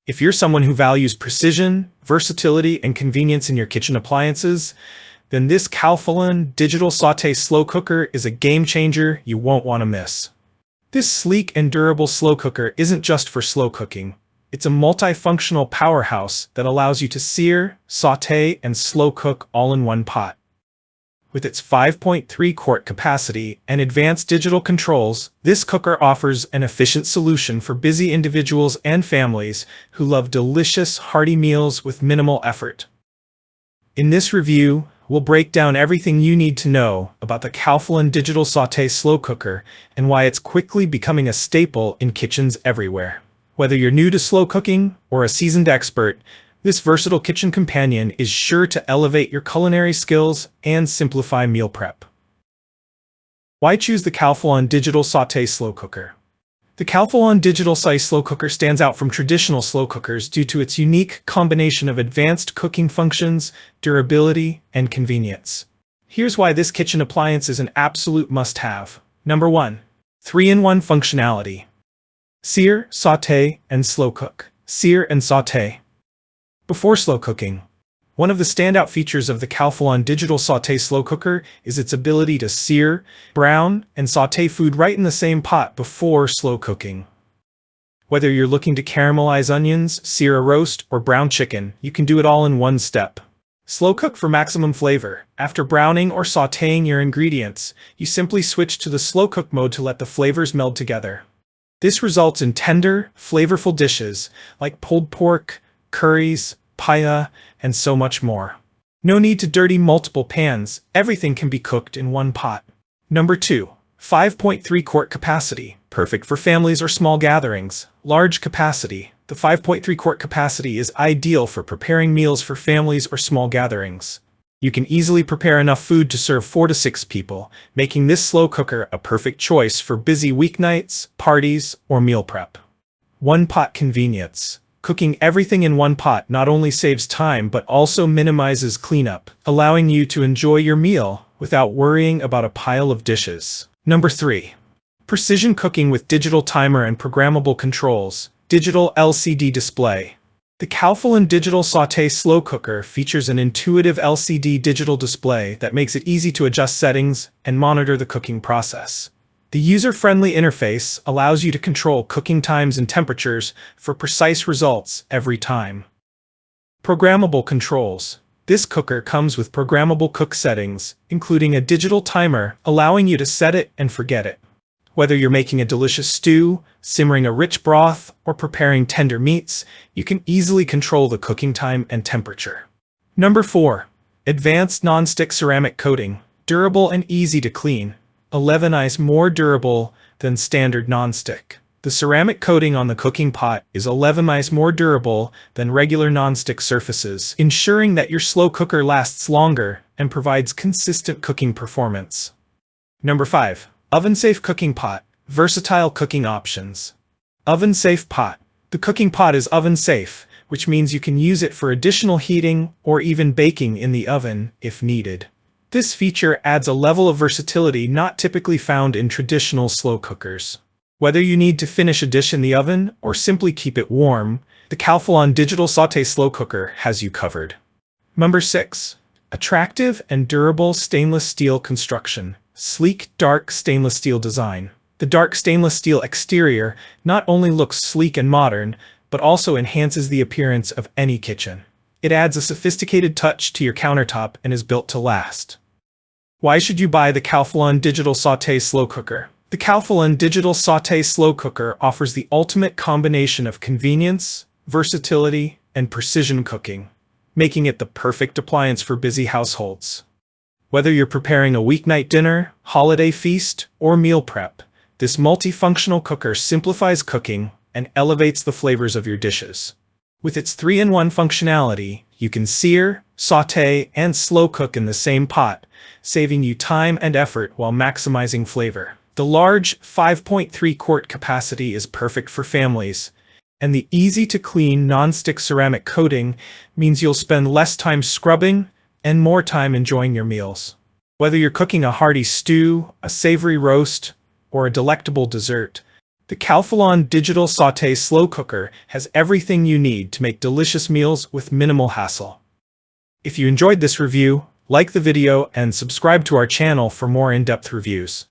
If you're someone who values precision, versatility, and convenience in your kitchen appliances, then this Calphalon digital sauté slow cooker is a game changer you won't want to miss. This sleek and durable slow cooker isn't just for slow cooking. It's a multifunctional powerhouse that allows you to sear, sauté, and slow cook all in one pot. With its 5.3 quart capacity and advanced digital controls, this cooker offers an efficient solution for busy individuals and families who love delicious, hearty meals with minimal effort. In this review, we'll break down everything you need to know about the Calphalon Digital Sauté Slow Cooker and why it's quickly becoming a staple in kitchens everywhere. Whether you're new to slow cooking or a seasoned expert, this versatile kitchen companion is sure to elevate your culinary skills and simplify meal prep. Why choose the Calphalon Digital Sauté Slow Cooker? The Calphalon Digital Sauté Slow Cooker stands out from traditional slow cookers due to its unique combination of advanced cooking functions, durability, and convenience. Here's why this kitchen appliance is an absolute must-have. Number 1. 3-in-1 functionality. Sear, sauté, and slow cook. Sear and sauté. Before slow cooking, one of the standout features of the Calphalon Digital Sauté Slow Cooker is its ability to sear, brown, and sauté food right in the same pot before slow cooking. Whether you're looking to caramelize onions, sear a roast, or brown chicken, you can do it all in one step. Slow cook for maximum flavor. After browning or sautéing your ingredients, you simply switch to the slow cook mode to let the flavors meld together. This results in tender, flavorful dishes like pulled pork, curries, paella, and so much more. No need to dirty multiple pans, everything can be cooked in one pot. Number 2. 5.3 quart capacity. Perfect for families or small gatherings. Large capacity. The 5.3 quart capacity is ideal for preparing meals for families or small gatherings. You can easily prepare enough food to serve 4 to 6 people, making this slow cooker a perfect choice for busy weeknights, parties, or meal prep. One-pot convenience. Cooking everything in one pot not only saves time but also minimizes cleanup, allowing you to enjoy your meal without worrying about a pile of dishes. Number 3. Precision cooking with digital timer and programmable controls. Digital LCD display. The Calphalon Digital Sauté Slow Cooker features an intuitive LCD digital display that makes it easy to adjust settings and monitor the cooking process. The user-friendly interface allows you to control cooking times and temperatures for precise results every time. Programmable controls. This cooker comes with programmable cook settings, including a digital timer allowing you to set it and forget it. Whether you're making a delicious stew, simmering a rich broth, or preparing tender meats, you can easily control the cooking time and temperature. Number 4. Advanced Nonstick ceramic coating. Durable and easy to clean. 11 times more durable than standard nonstick. The ceramic coating on the cooking pot is 11 times more durable than regular nonstick surfaces, ensuring that your slow cooker lasts longer and provides consistent cooking performance. Number 5. Oven-safe cooking pot. Versatile cooking options. Oven-safe pot. The cooking pot is oven-safe, which means you can use it for additional heating or even baking in the oven if needed. This feature adds a level of versatility not typically found in traditional slow cookers. Whether you need to finish a dish in the oven or simply keep it warm, the Calphalon Digital Sauté Slow Cooker has you covered. Number 6. Attractive and durable stainless steel construction. Sleek, dark stainless steel design. The dark stainless steel exterior not only looks sleek and modern, but also enhances the appearance of any kitchen. It adds a sophisticated touch to your countertop and is built to last. Why should you buy the Calphalon Digital Sauté Slow Cooker? The Calphalon Digital Sauté Slow Cooker offers the ultimate combination of convenience, versatility, and precision cooking, making it the perfect appliance for busy households. Whether you're preparing a weeknight dinner, holiday feast, or meal prep, this multifunctional cooker simplifies cooking and elevates the flavors of your dishes. With its 3-in-1 functionality, you can sear, sauté, and slow cook in the same pot, saving you time and effort while maximizing flavor. The large 5.3 quart capacity is perfect for families, and the easy-to-clean non-stick ceramic coating means you'll spend less time scrubbing and more time enjoying your meals. Whether you're cooking a hearty stew, a savory roast, or a delectable dessert, The Calphalon Digital Sauté Slow Cooker has everything you need to make delicious meals with minimal hassle. If you enjoyed this review, like the video and subscribe to our channel for more in-depth reviews.